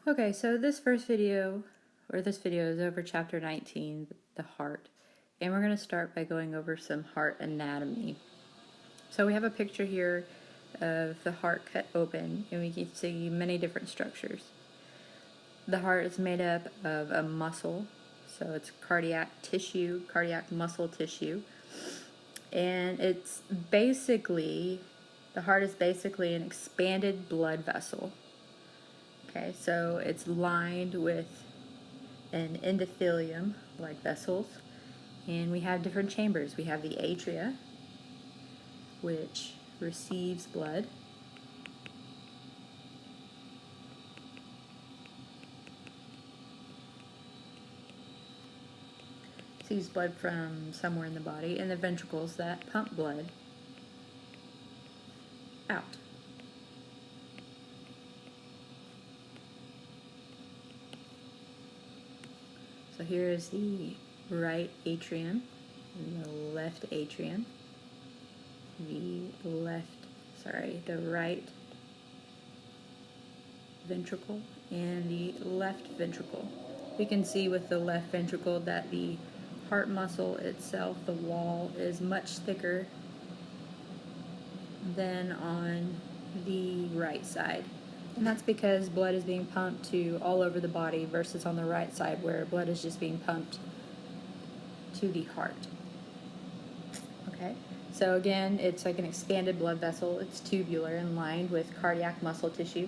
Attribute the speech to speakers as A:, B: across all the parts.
A: Okay, so this video is over chapter 19, the heart. And we're going to start by going over some heart anatomy. So we have a picture here of the heart cut open, and we can see many different structures. The heart is made up of a muscle, so it's cardiac tissue, cardiac muscle tissue. And the heart is basically an expanded blood vessel. Okay, so it's lined with an endothelium, like vessels, and we have different chambers. We have the atria, which receives blood. Receives blood from somewhere in the body, and the ventricles that pump blood out. So here is the right atrium and the left atrium. The right ventricle and the left ventricle. We can see with the left ventricle that the heart muscle itself, the wall, is much thicker than on the right side. And that's because blood is being pumped to all over the body versus on the right side where blood is just being pumped to the heart. Okay, so again, it's like an expanded blood vessel. It's tubular and lined with cardiac muscle tissue.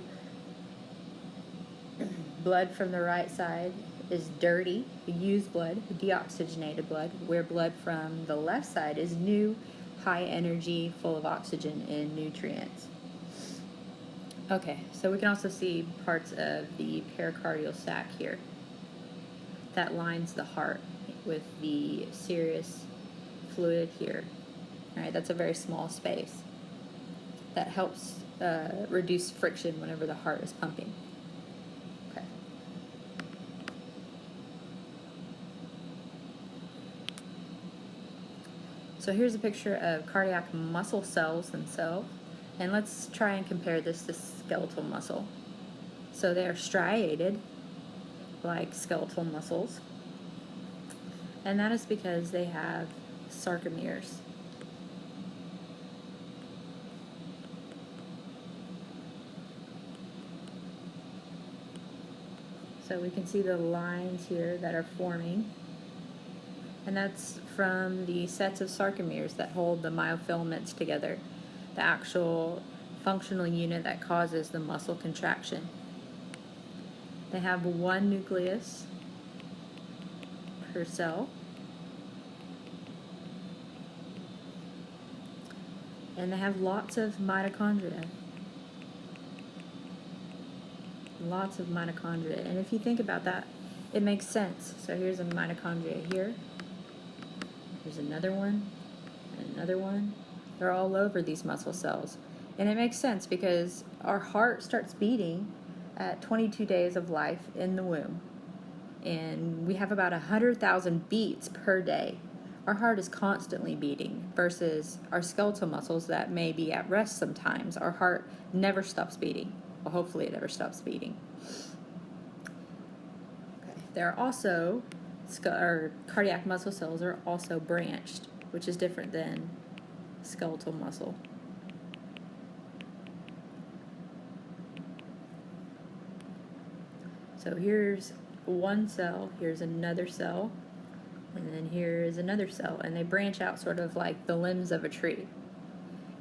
A: Blood from the right side is dirty, used blood, deoxygenated blood, where blood from the left side is new, high energy, full of oxygen and nutrients. Okay, so we can also see parts of the pericardial sac here that lines the heart with the serous fluid here. All right, that's a very small space that helps reduce friction whenever the heart is pumping. Okay. So here's a picture of cardiac muscle cells themselves. And let's try and compare this to skeletal muscle. So they are striated, like skeletal muscles. And that is because they have sarcomeres. So we can see the lines here that are forming. And that's from the sets of sarcomeres that hold the myofilaments together, the actual functional unit that causes the muscle contraction. They have one nucleus per cell, and they have lots of mitochondria. Lots of mitochondria. And if you think about that, it makes sense. So here's a mitochondria here. There's another one, and another one. They're all over these muscle cells. And it makes sense because our heart starts beating at 22 days of life in the womb. And we have about 100,000 beats per day. Our heart is constantly beating versus our skeletal muscles that may be at rest sometimes. Our heart never stops beating. Well, hopefully it never stops beating. Okay. There are also, cardiac muscle cells are also branched, which is different than skeletal muscle. So here's one cell, here's another cell, and then here's another cell, and they branch out sort of like the limbs of a tree.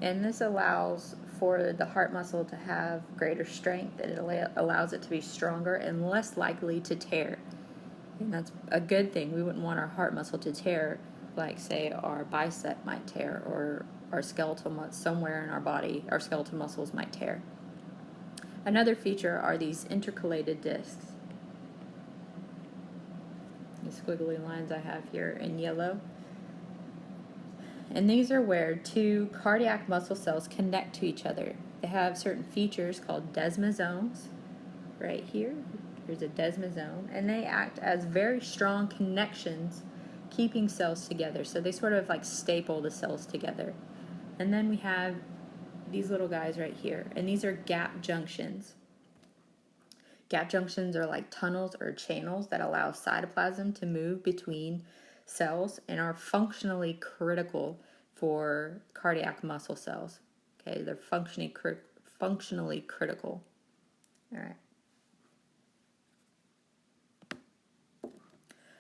A: And this allows for the heart muscle to have greater strength, and it allows it to be stronger and less likely to tear. And that's a good thing. We wouldn't want our heart muscle to tear, like say our bicep might tear, or our skeletal muscle somewhere in our body, our skeletal muscles might tear. Another feature are these intercalated discs. The squiggly lines I have here in yellow. And these are where two cardiac muscle cells connect to each other. They have certain features called desmosomes. Right here, here's a desmosome, and they act as very strong connections, keeping cells together. So they sort of like staple the cells together. And then we have these little guys right here, and these are gap junctions. Gap junctions are like tunnels or channels that allow cytoplasm to move between cells and are functionally critical for cardiac muscle cells. Okay, they're functionally critical. All right.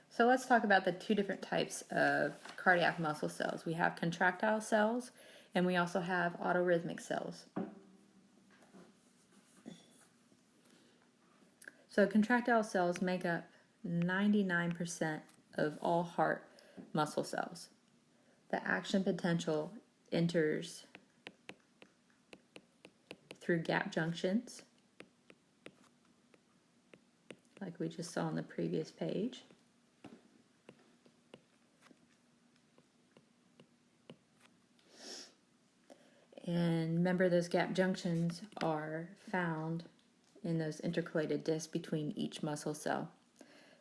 A: So let's talk about the two different types of cardiac muscle cells. We have contractile cells, and we also have autorhythmic cells. So contractile cells make up 99% of all heart muscle cells. The action potential enters through gap junctions, like we just saw on the previous page. And remember, those gap junctions are found in those intercalated discs between each muscle cell.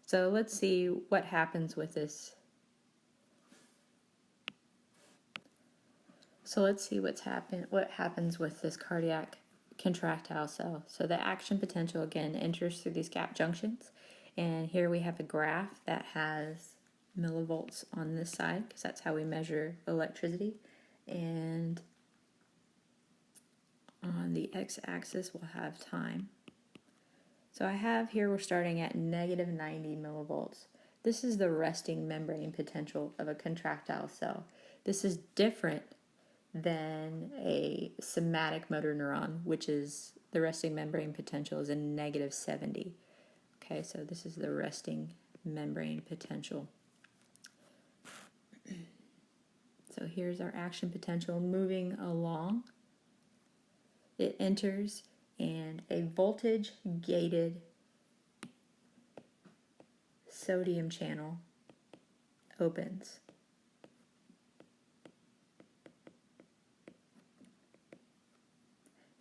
A: So let's see what happens with this. So let's see what happens with this cardiac contractile cell. So the action potential again enters through these gap junctions, and here we have a graph that has millivolts on this side because that's how we measure electricity, and on the x-axis we'll have time. So I have here we're starting at negative 90 millivolts. This is the resting membrane potential of a contractile cell. This is different than a somatic motor neuron, which is the resting membrane potential is a negative 70. Okay, so this is the resting membrane potential. So here's our action potential moving along. It enters and a voltage gated sodium channel opens.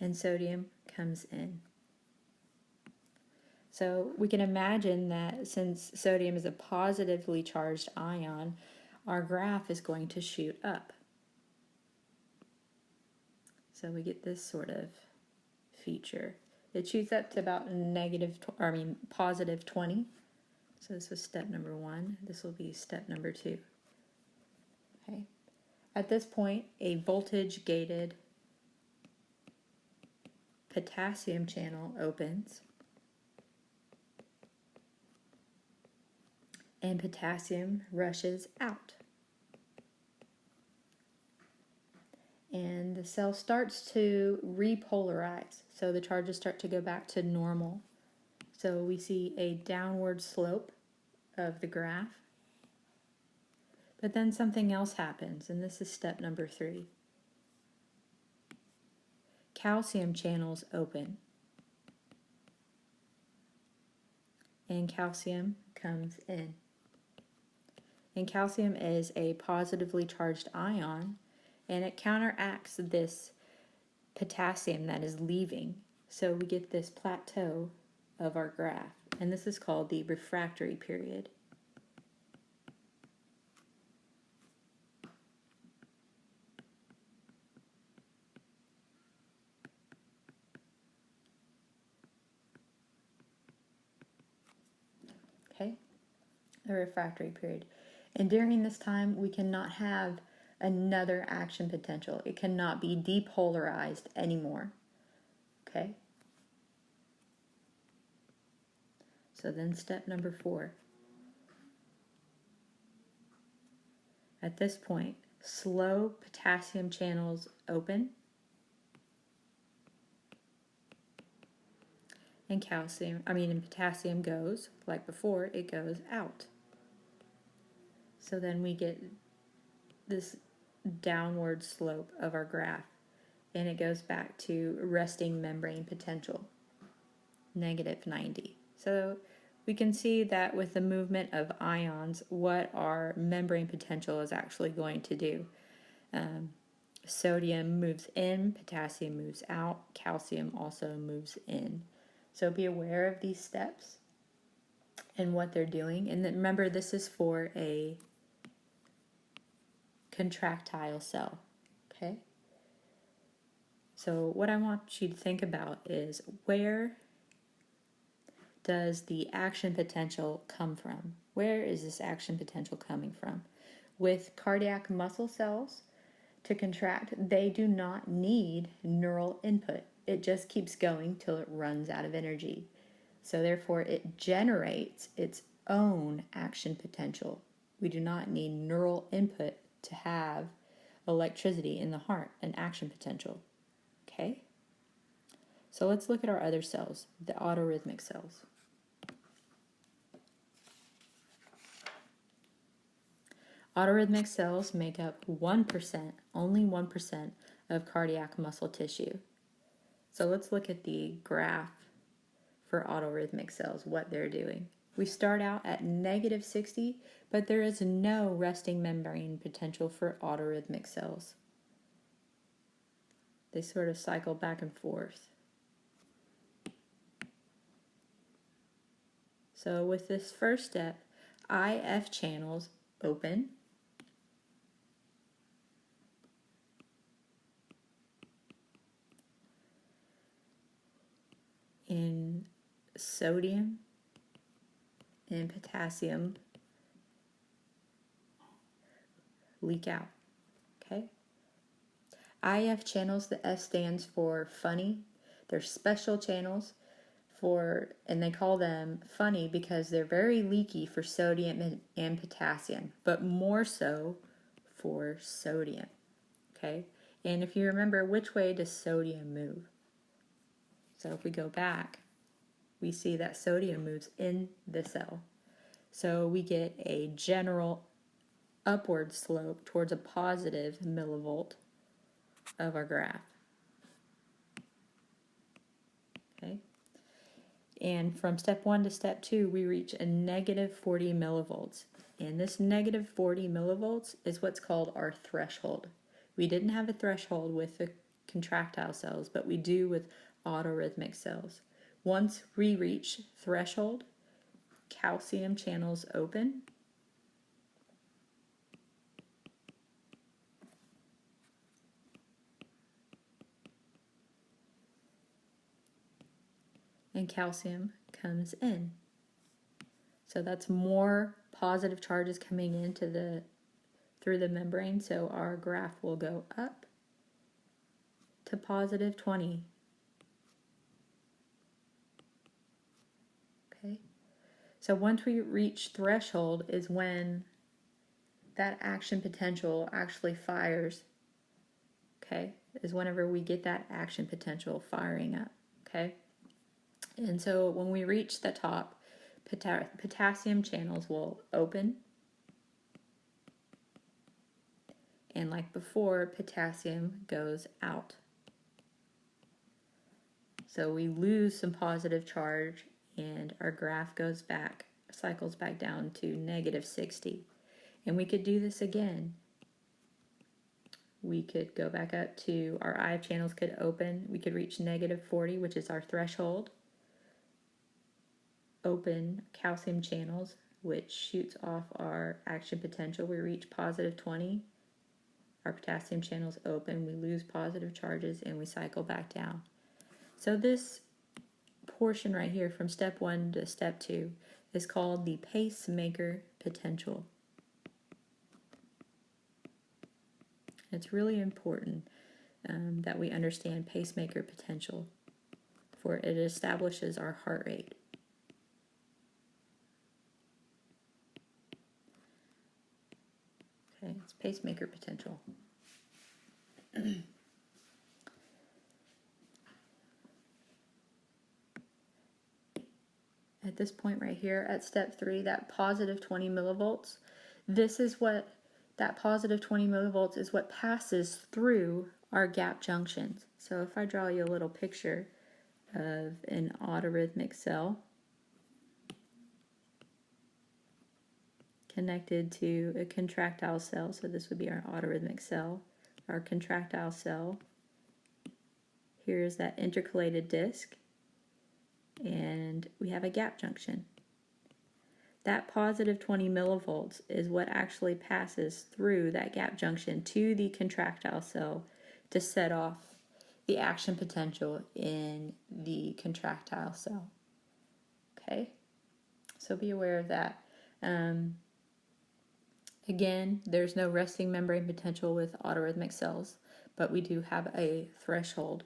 A: And sodium comes in. So we can imagine that since sodium is a positively charged ion, our graph is going to shoot up. So we get this sort of feature. It shoots up to about positive 20. So this was step number 1. This will be step number 2. Okay. At this point, a voltage gated potassium channel opens, and potassium rushes out. And the cell starts to repolarize, so the charges start to go back to normal. So we see a downward slope of the graph. But then something else happens, and this is step number 3. Calcium channels open, and calcium comes in. And calcium is a positively charged ion, and it counteracts this potassium that is leaving. So we get this plateau of our graph, and this is called the refractory period. Okay, the refractory period. And during this time, we cannot have another action potential. It cannot be depolarized anymore. Okay? So then step number 4. At this point, slow potassium channels open, and potassium goes, like before, it goes out. So then we get this downward slope of our graph, and it goes back to resting membrane potential, negative 90. So we can see that with the movement of ions, what our membrane potential is actually going to do. Sodium moves in, potassium moves out, calcium also moves in. So be aware of these steps and what they're doing. And then remember, this is for a contractile cell, okay? So what I want you to think about is where does the action potential come from? Where is this action potential coming from? With cardiac muscle cells to contract, they do not need neural input. It just keeps going till it runs out of energy. So therefore, it generates its own action potential. We do not need neural input to have electricity in the heart, an action potential. Okay? So let's look at our other cells, the autorhythmic cells. Autorhythmic cells make up 1%, only 1% of cardiac muscle tissue. So let's look at the graph for autorhythmic cells, what they're doing. We start out at -60, but there is no resting membrane potential for autorhythmic cells. They sort of cycle back and forth. So with this first step, IF channels open. And sodium and potassium leak out. Okay? IF channels, the F stands for funny. They're special channels and they call them funny because they're very leaky for sodium and potassium, but more so for sodium. Okay? And if you remember, which way does sodium move? So if we go back, we see that sodium moves in the cell. So we get a general upward slope towards a positive millivolt of our graph. Okay? And from step 1 to step 2, we reach a -40 millivolts. And this -40 millivolts is what's called our threshold. We didn't have a threshold with the contractile cells, but we do with autorhythmic cells. Once we reach threshold, calcium channels open. And calcium comes in. So that's more positive charges coming into through the membrane, so our graph will go up to +20. Okay? So once we reach threshold is when that action potential actually fires. Okay? Is whenever we get that action potential firing up. Okay? And so when we reach the top, potassium channels will open. And like before, potassium goes out. So we lose some positive charge and our graph goes back, cycles back down to -60. And we could do this again. We could go back up to our IF channels could open. We could reach -40, which is our threshold. Open calcium channels, which shoots off our action potential. We reach +20. Our potassium channels open. We lose positive charges and we cycle back down. So this portion right here from step 1 to step 2 is called the pacemaker potential. It's really important that we understand pacemaker potential, for it establishes our heart rate. Okay, it's pacemaker potential. At this point right here at step 3, that +20 millivolts, this is what, that +20 millivolts is what passes through our gap junctions. So if I draw you a little picture of an autorhythmic cell connected to a contractile cell, so this would be our autorhythmic cell, our contractile cell. Here's that intercalated disc, and we have a gap junction. That +20 millivolts is what actually passes through that gap junction to the contractile cell to set off the action potential in the contractile cell. Okay, so be aware of that. Again, there's no resting membrane potential with autorhythmic cells, but we do have a threshold,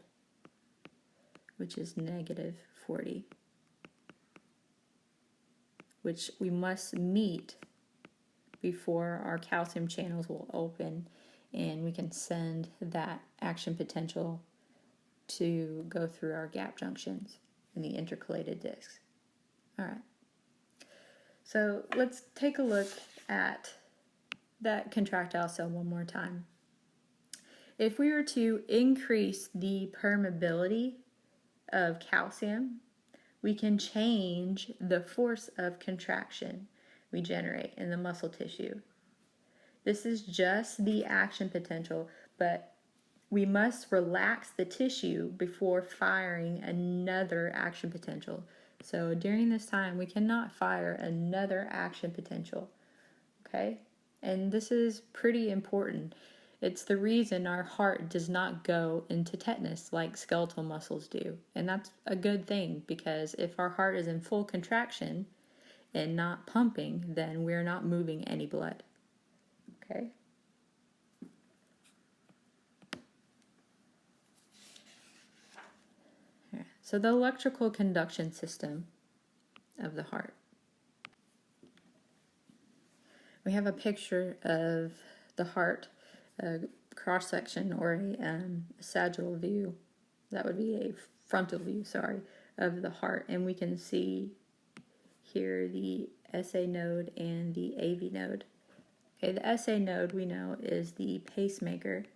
A: which is -40, which we must meet before our calcium channels will open and we can send that action potential to go through our gap junctions in the intercalated discs. All right, so let's take a look at that contractile cell one more time. If we were to increase the permeability of calcium, we can change the force of contraction we generate in the muscle tissue. This is just the action potential, but we must relax the tissue before firing another action potential. So during this time, we cannot fire another action potential, okay? And this is pretty important. It's the reason our heart does not go into tetanus like skeletal muscles do. And that's a good thing, because if our heart is in full contraction and not pumping, then we're not moving any blood. Okay? So the electrical conduction system of the heart. We have a picture of the heart, a cross section, or a sagittal view. That would be a frontal view, sorry, of the heart. And we can see here the SA node and the AV node. Okay, the SA node we know is the pacemaker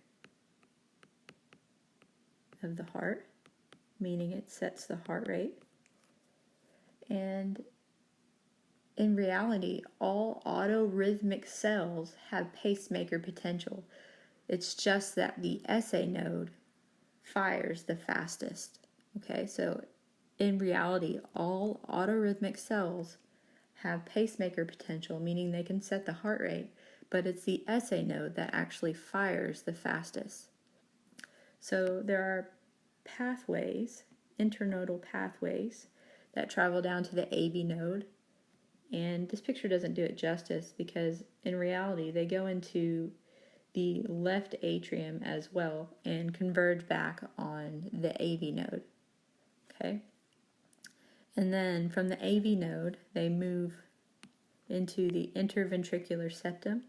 A: of the heart, meaning it sets the heart rate. And in reality, all autorhythmic cells have pacemaker potential. It's just that the SA node fires the fastest. Okay, so in reality, all autorhythmic cells have pacemaker potential, meaning they can set the heart rate, but it's the SA node that actually fires the fastest. So there are pathways, internodal pathways, that travel down to the AV node. And this picture doesn't do it justice, because in reality they go into the left atrium as well and converge back on the AV node. Okay? And then from the AV node they move into the interventricular septum.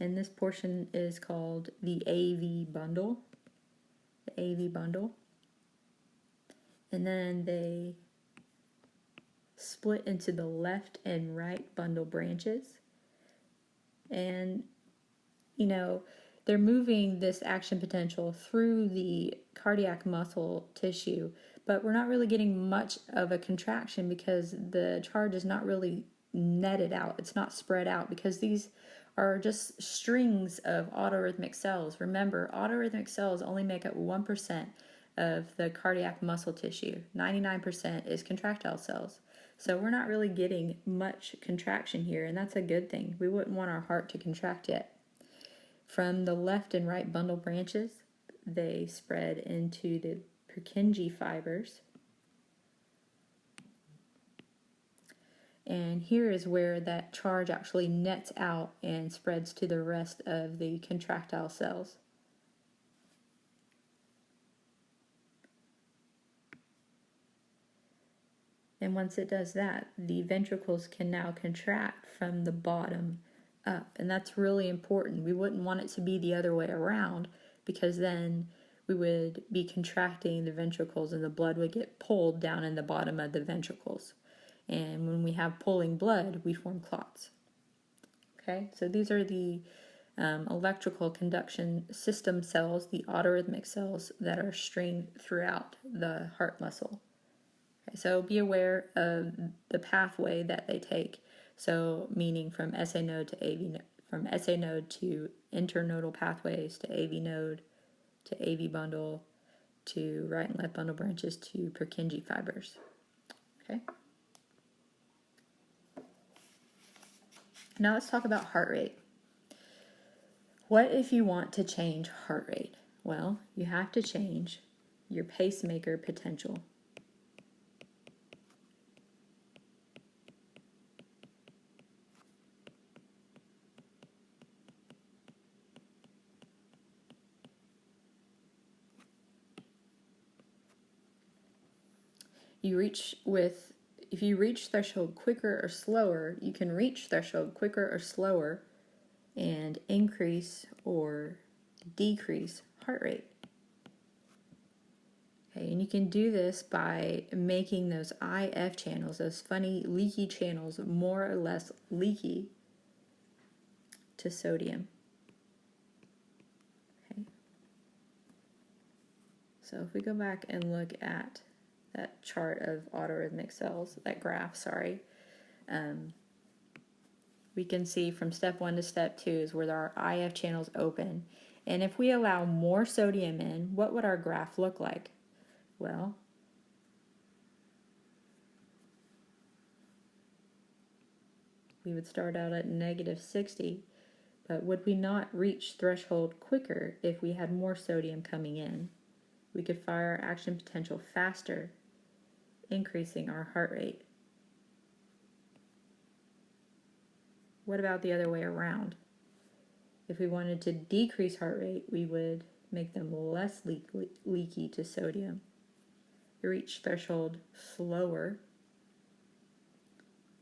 A: And this portion is called the AV bundle. The AV bundle. And then they split into the left and right bundle branches. And, you know, they're moving this action potential through the cardiac muscle tissue, but we're not really getting much of a contraction because the charge is not really netted out. It's not spread out, because these are just strings of autorhythmic cells. Remember, autorhythmic cells only make up 1% of the cardiac muscle tissue. 99% is contractile cells. So we're not really getting much contraction here, and that's a good thing. We wouldn't want our heart to contract yet. From the left and right bundle branches, they spread into the Purkinje fibers. And here is where that charge actually nets out and spreads to the rest of the contractile cells. And once it does that, the ventricles can now contract from the bottom up. And that's really important. We wouldn't want it to be the other way around, because then we would be contracting the ventricles and the blood would get pulled down in the bottom of the ventricles. And when we have pulling blood, we form clots. Okay, so these are the electrical conduction system cells, the autorhythmic cells that are stringed throughout the heart muscle. So be aware of the pathway that they take. So meaning from SA node to AV node, from SA node to internodal pathways to AV node to AV bundle to right and left bundle branches to Purkinje fibers. Okay. Now let's talk about heart rate. What if you want to change heart rate? Well, you have to change your pacemaker potential. If you reach threshold quicker or slower, you can reach threshold quicker or slower and increase or decrease heart rate. Okay, and you can do this by making those IF channels, those funny leaky channels, more or less leaky to sodium. Okay. So if we go back and look at that chart of autorhythmic cells, that graph, sorry, we can see from step 1 to step 2 is where our IF channels open. And if we allow more sodium in, what would our graph look like? Well, we would start out at -60, but would we not reach threshold quicker if we had more sodium coming in? We could fire our action potential faster, increasing our heart rate. What about the other way around? If we wanted to decrease heart rate, we would make them less leaky to sodium. Reach threshold slower,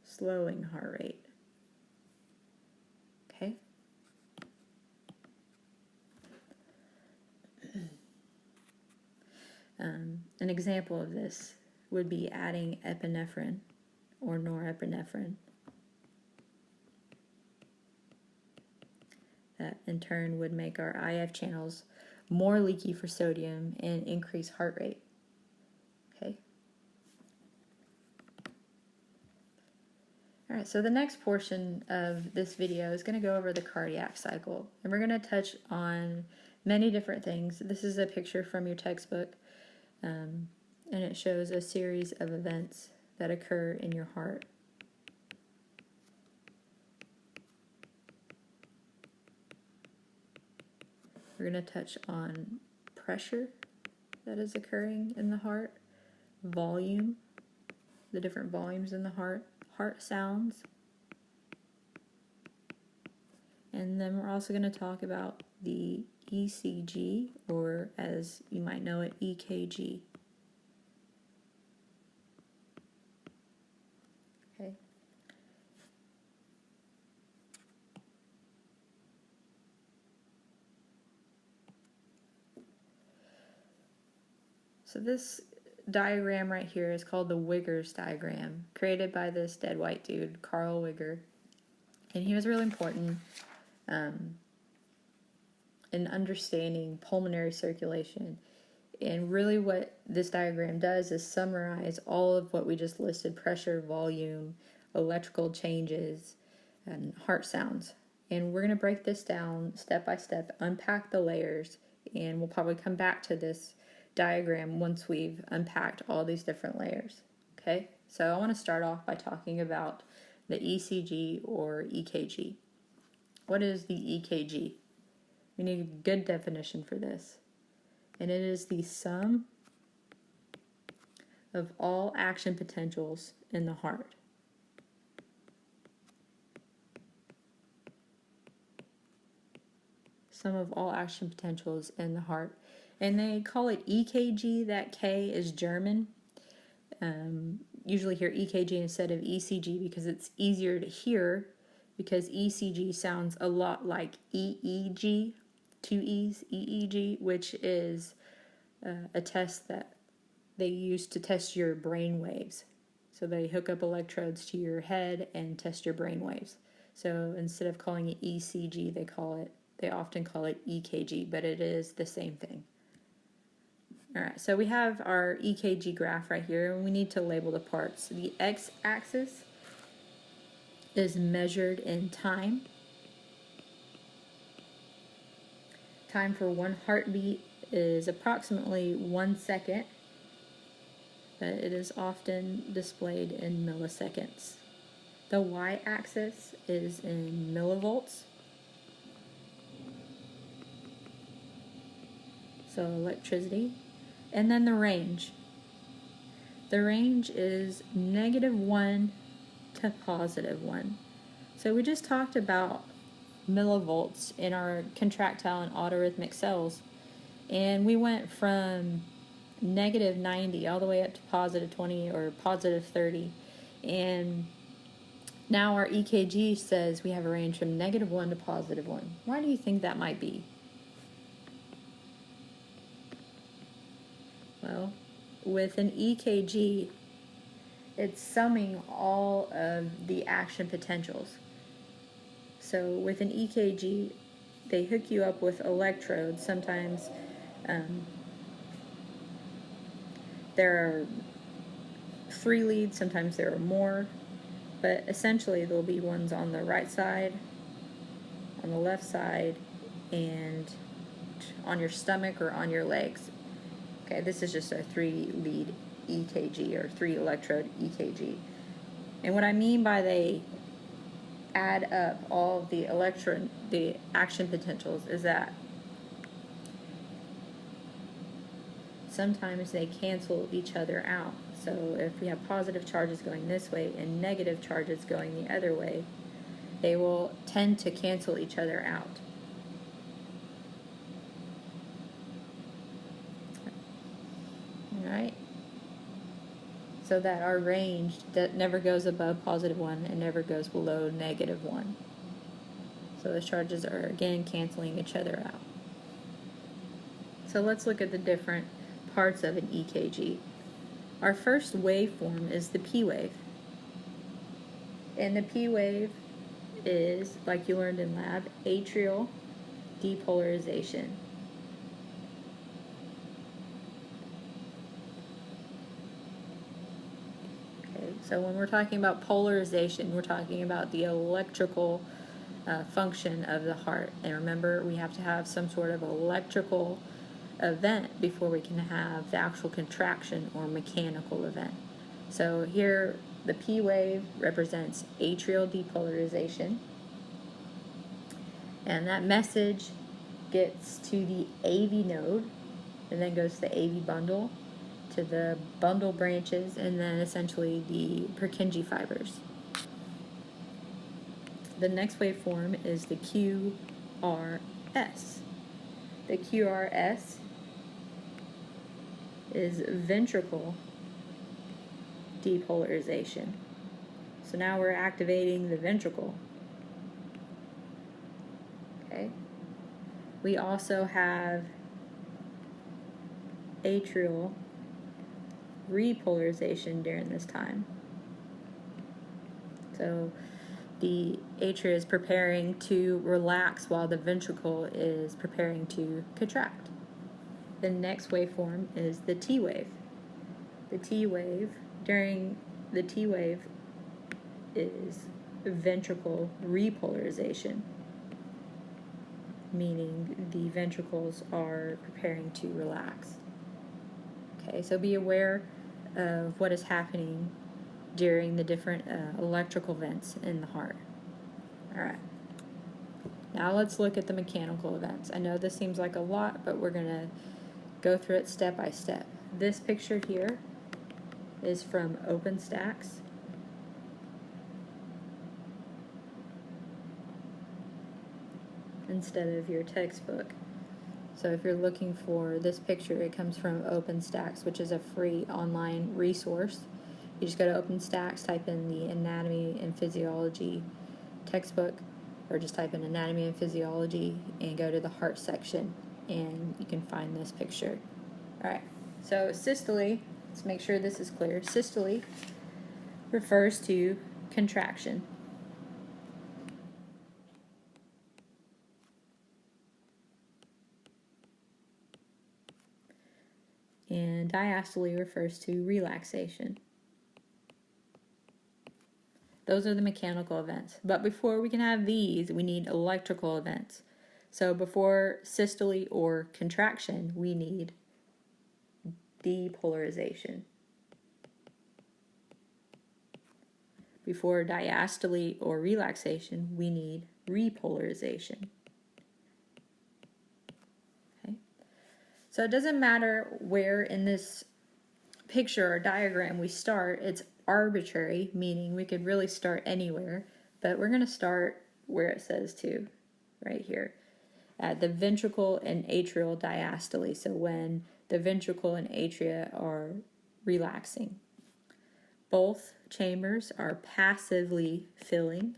A: slowing heart rate. Okay? An example of this would be adding epinephrine or norepinephrine. That in turn would make our IF channels more leaky for sodium and increase heart rate. Okay. All right, so the next portion of this video is going to go over the cardiac cycle, and we're going to touch on many different things. This is a picture from your textbook, and it shows a series of events that occur in your heart. We're going to touch on pressure that is occurring in the heart, volume, the different volumes in the heart sounds, and then we're also going to talk about the ECG, or as you might know it, EKG. Okay. So this diagram right here is called the Wigger's diagram, created by this dead white dude, Carl Wigger. And he was really important in understanding pulmonary circulation. And really what this diagram does is summarize all of what we just listed: pressure, volume, electrical changes, and heart sounds. And we're going to break this down step by step, unpack the layers, and we'll probably come back to this diagram once we've unpacked all these different layers. Okay, so I want to start off by talking about the ECG or EKG. What is the EKG? We need a good definition for this. And it is the sum of all action potentials in the heart. Sum of all action potentials in the heart. And they call it EKG. That K is German. Usually hear EKG instead of ECG because it's easier to hear, because ECG sounds a lot like EEG, two E's, EEG, which is a test that they use to test your brain waves. So they hook up electrodes to your head and test your brain waves. So instead of calling it ECG, they often call it EKG, but it is the same thing. Alright, so we have our EKG graph right here, and we need to label the parts. The x-axis is measured in time. Time for one heartbeat is approximately 1 second, but it is often displayed in milliseconds. The y-axis is in millivolts. So electricity. And then the range. The range is -1 to +1. So we just talked about millivolts in our contractile and autorhythmic cells, and we went from -90 all the way up to +20 or +30, and now our EKG says we have a range from -1 to +1. Why do you think that might be? Well, with an EKG, it's summing all of the action potentials. So with an EKG, they hook you up with electrodes. Sometimes there are 3 leads, sometimes there are more, but essentially there'll be ones on the right side, on the left side, and on your stomach or on your legs. Okay, this is just a 3-lead EKG or 3-electrode EKG. And what I mean by they add up all of the action potentials is that sometimes they cancel each other out. So if we have positive charges going this way and negative charges going the other way, they will tend to cancel each other out. Alright? So that our range that never goes above +1 and never goes below -1. So the charges are again canceling each other out. So let's look at the different parts of an EKG. Our first waveform is the P wave. And the P wave is, like you learned in lab, atrial depolarization. Okay, so when we're talking about polarization, we're talking about the electrical function of the heart. And remember, we have to have some sort of electrical event before we can have the actual contraction or mechanical event. So here the P wave represents atrial depolarization, and that message gets to the AV node and then goes to the AV bundle, to the bundle branches, and then essentially the Purkinje fibers. The next waveform is the QRS. The QRS is ventricle depolarization. So now we're activating the ventricle. Okay. We also have atrial repolarization during this time. So the atria is preparing to relax while the ventricle is preparing to contract. The next waveform is the T wave. The T wave, during the T wave, is ventricle repolarization, meaning the ventricles are preparing to relax. Okay, so be aware of what is happening during the different electrical events in the heart. Alright, now let's look at the mechanical events. I know this seems like a lot, but we're going to go through it step by step. This picture here is from OpenStax. Instead of your textbook. So if you're looking for this picture, it comes from OpenStax, which is a free online resource. You just go to OpenStax, type in the Anatomy and Physiology textbook, or just type in Anatomy and Physiology and go to the heart section, and you can find this picture. Alright, so systole, let's make sure this is clear. Systole refers to contraction. And diastole refers to relaxation. Those are the mechanical events. But before we can have these, we need electrical events. So before systole or contraction, we need depolarization. Before diastole or relaxation, we need repolarization. Okay. So it doesn't matter where in this picture or diagram we start. It's arbitrary, meaning we could really start anywhere, but we're going to start where it says to, right here, at the ventricle and atrial diastole. So when the ventricle and atria are relaxing. Both chambers are passively filling.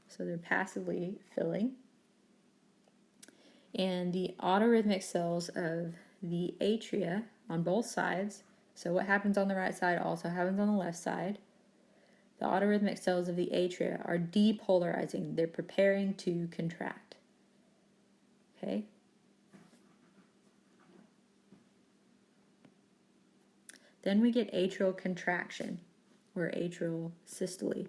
A: So they're passively filling. And the autorhythmic cells of the atria on both sides, so what happens on the right side also happens on the left side. The autorhythmic cells of the atria are depolarizing. They're preparing to contract. Okay? Then we get atrial contraction, or atrial systole.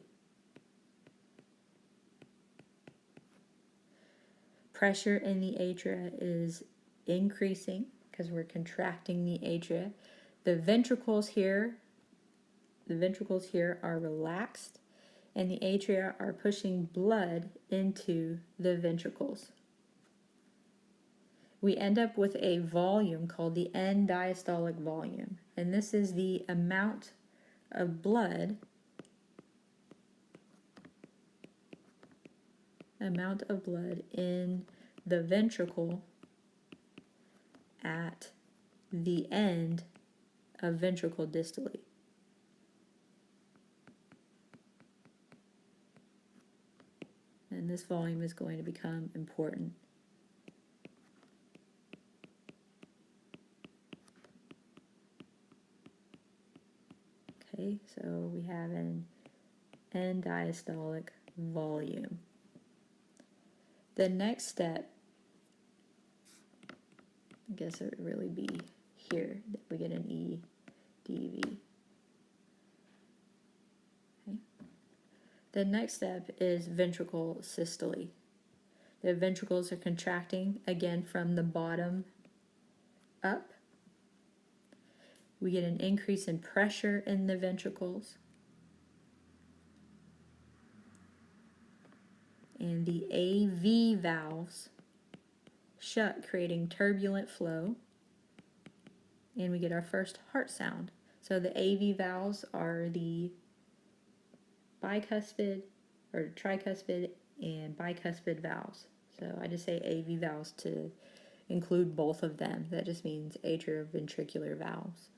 A: Pressure in the atria is increasing because we're contracting the atria. The ventricles here are relaxed, and the atria are pushing blood into the ventricles. We end up with a volume called the end diastolic volume, and this is the amount of blood in the ventricle at the end of ventricle distally. And this volume is going to become important. Okay, so we have an end diastolic volume. The next step, I guess it would really be here that we get an EDV. Okay. The next step is ventricle systole. The ventricles are contracting again from the bottom up. We get an increase in pressure in the ventricles. And the AV valves shut, creating turbulent flow. And we get our first heart sound. So the AV valves are the bicuspid or tricuspid and bicuspid valves. So I just say AV valves to include both of them. That just means atrioventricular valves.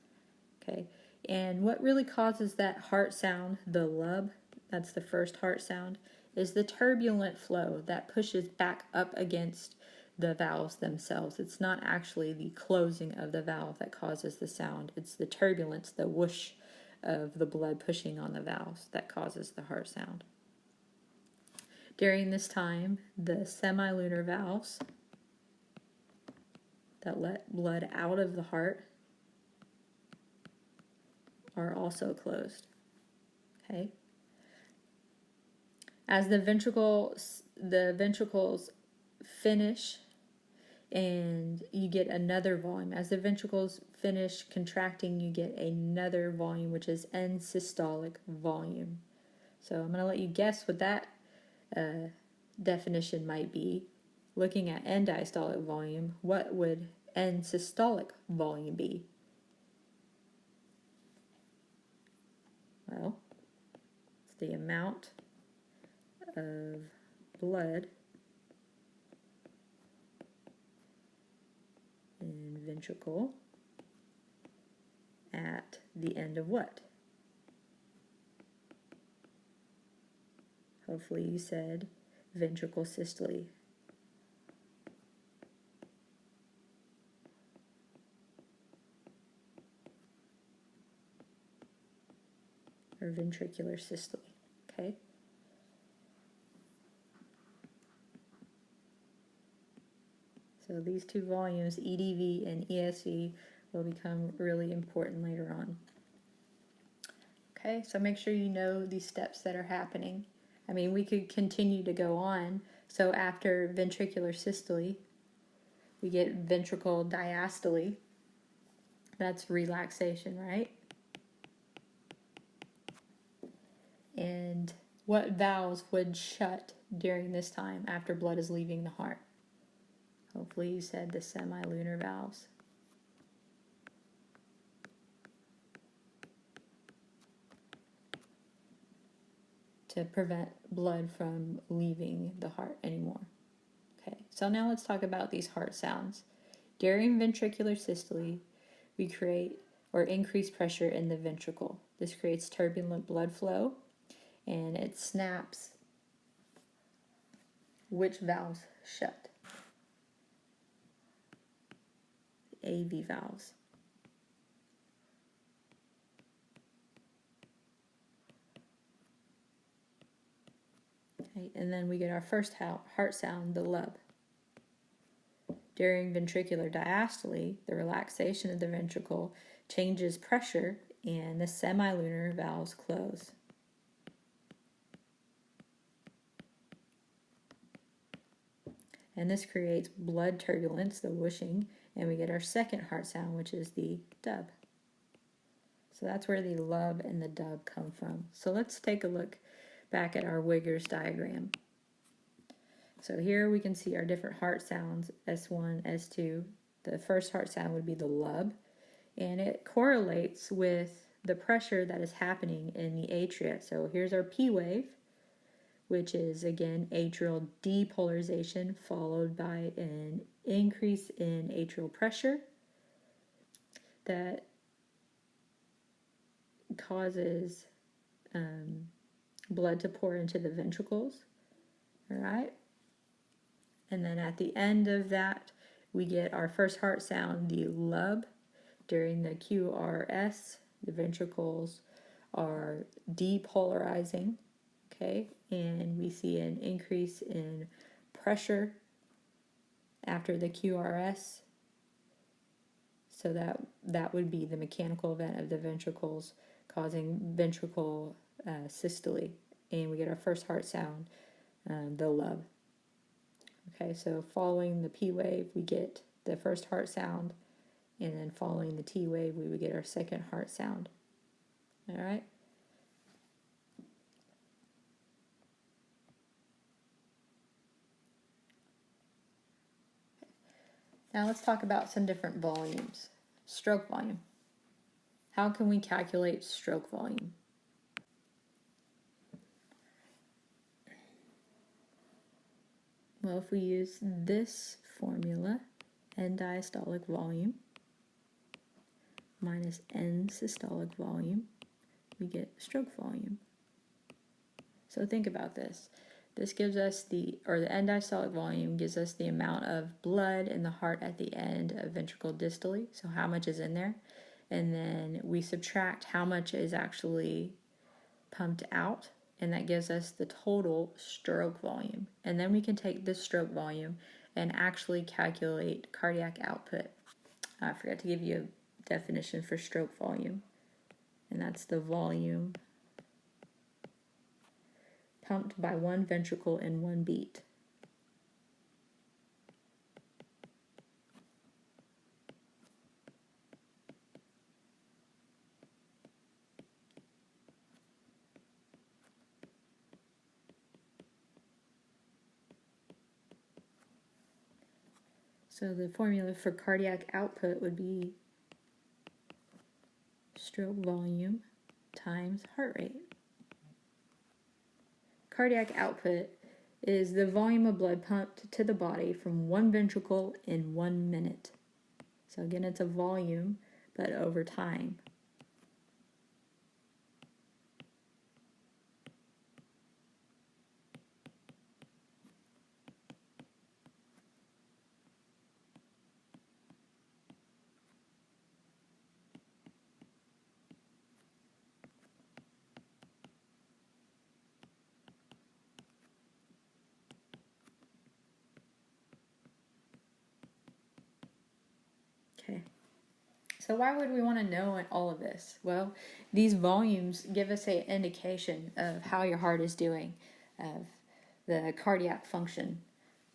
A: Okay, and what really causes that heart sound, the lub, that's the first heart sound, is the turbulent flow that pushes back up against the valves themselves. It's not actually the closing of the valve that causes the sound. It's the turbulence, the whoosh of the blood pushing on the valves that causes the heart sound. During this time, the semilunar valves that let blood out of the heart are also closed. Okay. As the ventricles finish, and you get another volume. As the ventricles finish contracting, you get another volume, which is end systolic volume. So I'm going to let you guess what that definition might be. Looking at end diastolic volume, what would end systolic volume be? Well, it's the amount of blood in ventricle at the end of what? Hopefully you said ventricle systole. Or ventricular systole, okay? So these two volumes, EDV and ESV, will become really important later on. Okay, so make sure you know these steps that are happening. I mean, we could continue to go on. So after ventricular systole, we get ventricle diastole. That's relaxation, right? And what valves would shut during this time after blood is leaving the heart? Hopefully you said the semilunar valves. To prevent blood from leaving the heart anymore. Okay, so now let's talk about these heart sounds. During ventricular systole, we create or increase pressure in the ventricle. This creates turbulent blood flow, and it snaps which valves shut? AV valves. Okay, and then we get our first heart sound, the lub. During ventricular diastole, the relaxation of the ventricle changes pressure and the semilunar valves close. And this creates blood turbulence, the whooshing, and we get our second heart sound, which is the dub. So that's where the lub and the dub come from. So let's take a look back at our Wigger's diagram. So here we can see our different heart sounds, S1, S2. The first heart sound would be the lub, and it correlates with the pressure that is happening in the atria. So here's our P wave, which is again atrial depolarization followed by an increase in atrial pressure that causes blood to pour into the ventricles. All right. And then at the end of that, we get our first heart sound, the lub. During the QRS, the ventricles are depolarizing, okay? And we see an increase in pressure after the QRS. So that would be the mechanical event of the ventricles causing ventricle systole. And we get our first heart sound, the lub. Okay, so following the P wave, we get the first heart sound, and then following the T wave, we would get our second heart sound. All right? Now let's talk about some different volumes. Stroke volume. How can we calculate stroke volume? Well, if we use this formula, end diastolic volume minus end systolic volume, we get stroke volume. So think about this. This gives us the end diastolic volume gives us the amount of blood in the heart at the end of ventricle distally, so how much is in there, and then we subtract how much is actually pumped out, and that gives us the total stroke volume. And then we can take this stroke volume and actually calculate cardiac output. I forgot to give you a definition for stroke volume, and that's the volume pumped by one ventricle in one beat. So the formula for cardiac output would be stroke volume times heart rate. Cardiac output is the volume of blood pumped to the body from one ventricle in 1 minute. So again, it's a volume, but over time. Okay. So why would we want to know all of this? Well, these volumes give us an indication of how your heart is doing, of the cardiac function,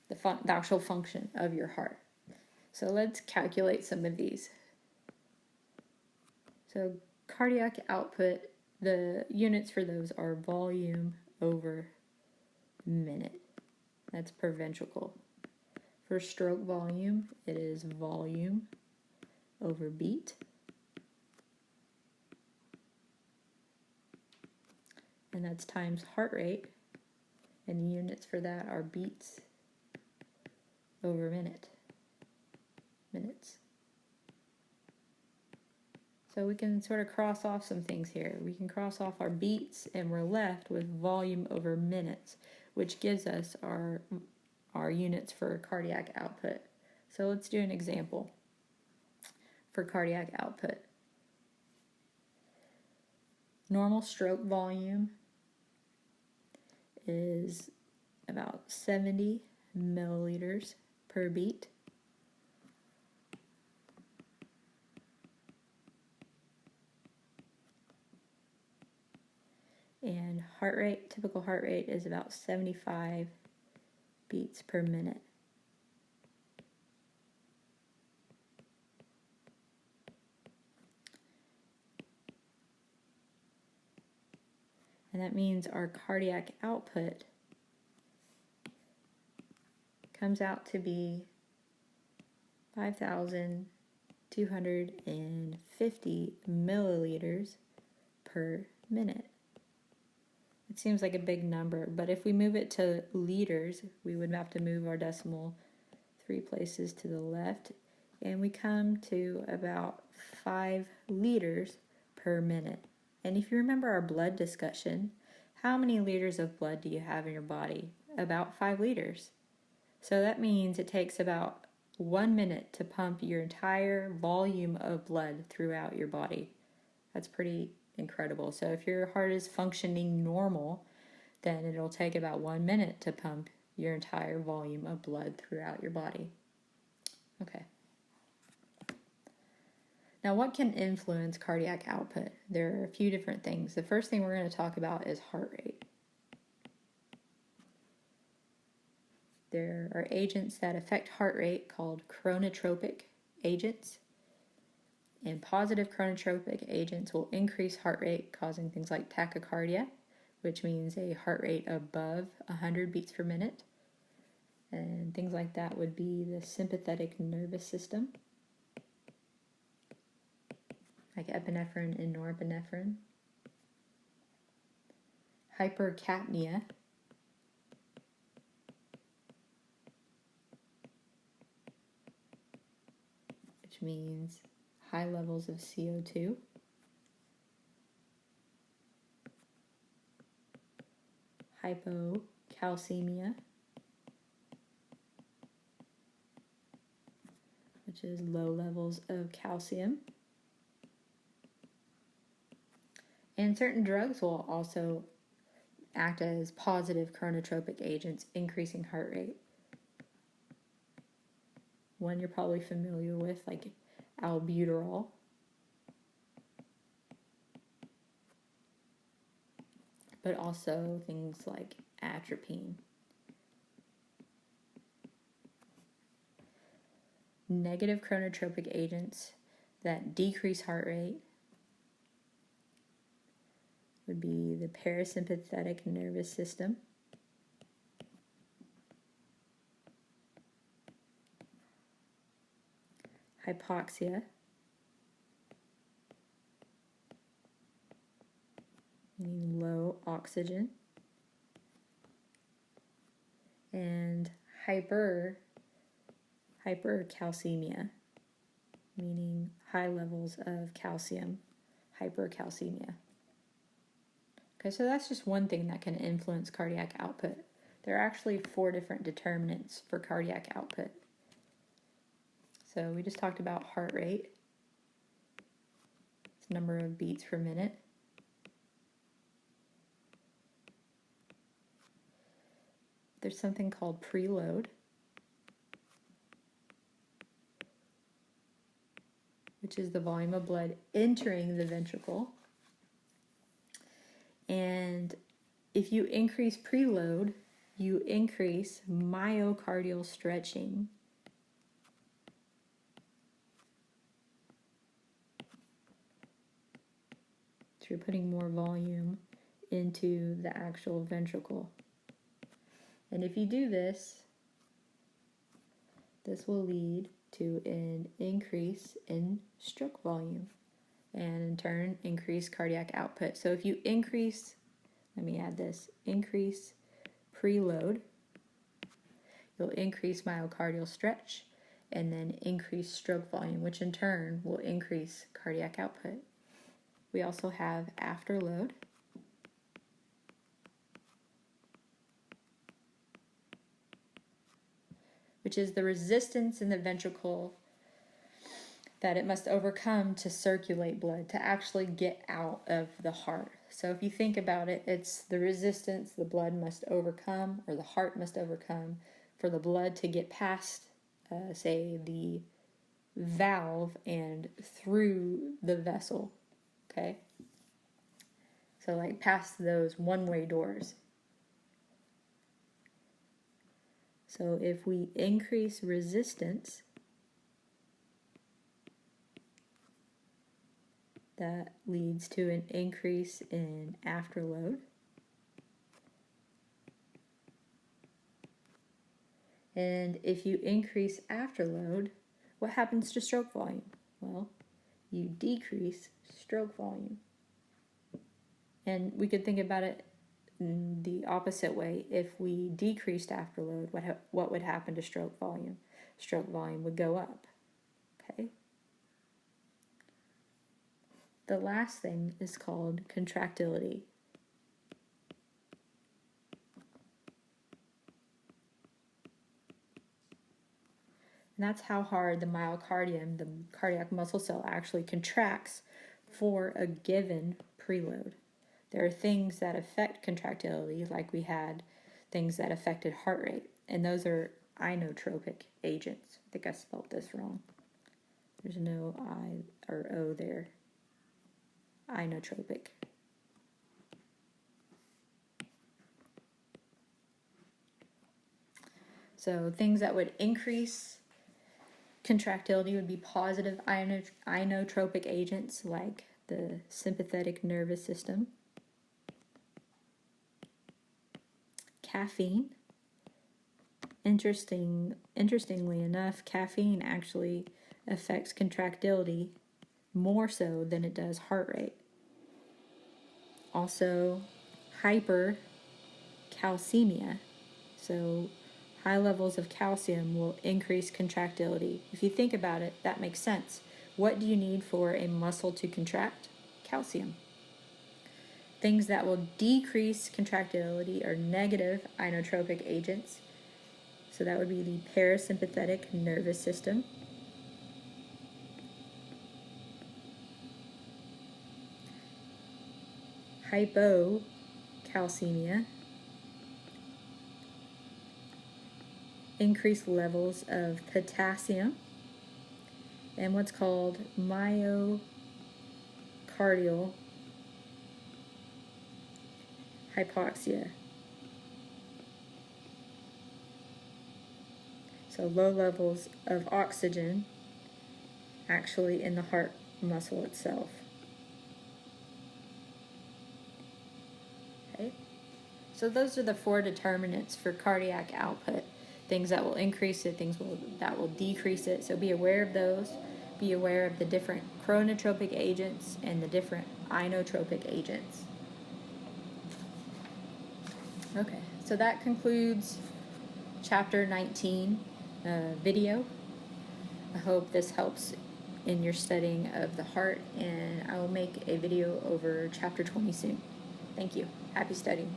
A: the actual function of your heart. So let's calculate some of these. So cardiac output, the units for those are volume over minute. That's per ventricle. For stroke volume, it is volume over beat. And that's times heart rate. And the units for that are beats over minutes. So we can sort of cross off some things here. We can cross off our beats, and we're left with volume over minutes, which gives us our units for cardiac output. So let's do an example for cardiac output. Normal stroke volume is about 70 milliliters per beat. And heart rate, typical heart rate is about 75 beats per minute. And that means our cardiac output comes out to be 5,250 milliliters per minute. It seems like a big number, but if we move it to liters, we would have to move our decimal 3 places to the left, and we come to about 5 liters per minute. And if you remember our blood discussion, how many liters of blood do you have in your body? About 5 liters. So that means it takes about 1 minute to pump your entire volume of blood throughout your body. That's pretty incredible. So if your heart is functioning normal, then it'll take about 1 minute to pump your entire volume of blood throughout your body. Okay. Now, what can influence cardiac output? There are a few different things. The first thing we're going to talk about is heart rate. There are agents that affect heart rate called chronotropic agents. And positive chronotropic agents will increase heart rate, causing things like tachycardia, which means a heart rate above 100 beats per minute. And things like that would be the sympathetic nervous system, like epinephrine and norepinephrine. Hypercapnia, which means high levels of CO2. Hypocalcemia, which is low levels of calcium. And certain drugs will also act as positive chronotropic agents, increasing heart rate. One you're probably familiar with, like albuterol. But also things like atropine. Negative chronotropic agents that decrease heart rate would be the parasympathetic nervous system, hypoxia, meaning low oxygen, and hypercalcemia, meaning high levels of calcium, hypercalcemia. Okay, so that's just one thing that can influence cardiac output. There are actually 4 different determinants for cardiac output. So we just talked about heart rate. It's number of beats per minute. There's something called preload, which is the volume of blood entering the ventricle. And if you increase preload, you increase myocardial stretching. So you're putting more volume into the actual ventricle. And if you do this, this will lead to an increase in stroke volume and in turn increase cardiac output. So if you increase, let me add this, increase preload, you'll increase myocardial stretch and then increase stroke volume, which in turn will increase cardiac output. We also have afterload, which is the resistance in the ventricle that it must overcome to circulate blood, to actually get out of the heart. So if you think about it, it's the resistance the blood must overcome, or the heart must overcome, for the blood to get past, say, the valve and through the vessel, okay? So like past those one-way doors. So if we increase resistance, that leads to an increase in afterload. And if you increase afterload, what happens to stroke volume? Well, you decrease stroke volume. And we could think about it in the opposite way. If we decreased afterload, what would happen to stroke volume? Stroke volume would go up, okay? The last thing is called contractility. And that's how hard the myocardium, the cardiac muscle cell, actually contracts for a given preload. There are things that affect contractility, like we had things that affected heart rate, and those are inotropic agents. I think I spelled this wrong. There's no I or O there. Inotropic. So things that would increase contractility would be positive inotropic agents like the sympathetic nervous system, caffeine. Interestingly enough, caffeine actually affects contractility more so than it does heart rate. Also, hypercalcemia. So high levels of calcium will increase contractility. If you think about it, that makes sense. What do you need for a muscle to contract? Calcium. Things that will decrease contractility are negative inotropic agents. So that would be the parasympathetic nervous system, hypocalcemia, increased levels of potassium, and what's called myocardial hypoxia. So low levels of oxygen actually in the heart muscle itself. Okay? So those are the 4 determinants for cardiac output. Things that will increase it, things that will decrease it. So be aware of those. Be aware of the different chronotropic agents and the different inotropic agents. Okay, so that concludes chapter 19 video. I hope this helps in your studying of the heart, and I will make a video over chapter 20 soon. Thank you. Happy studying.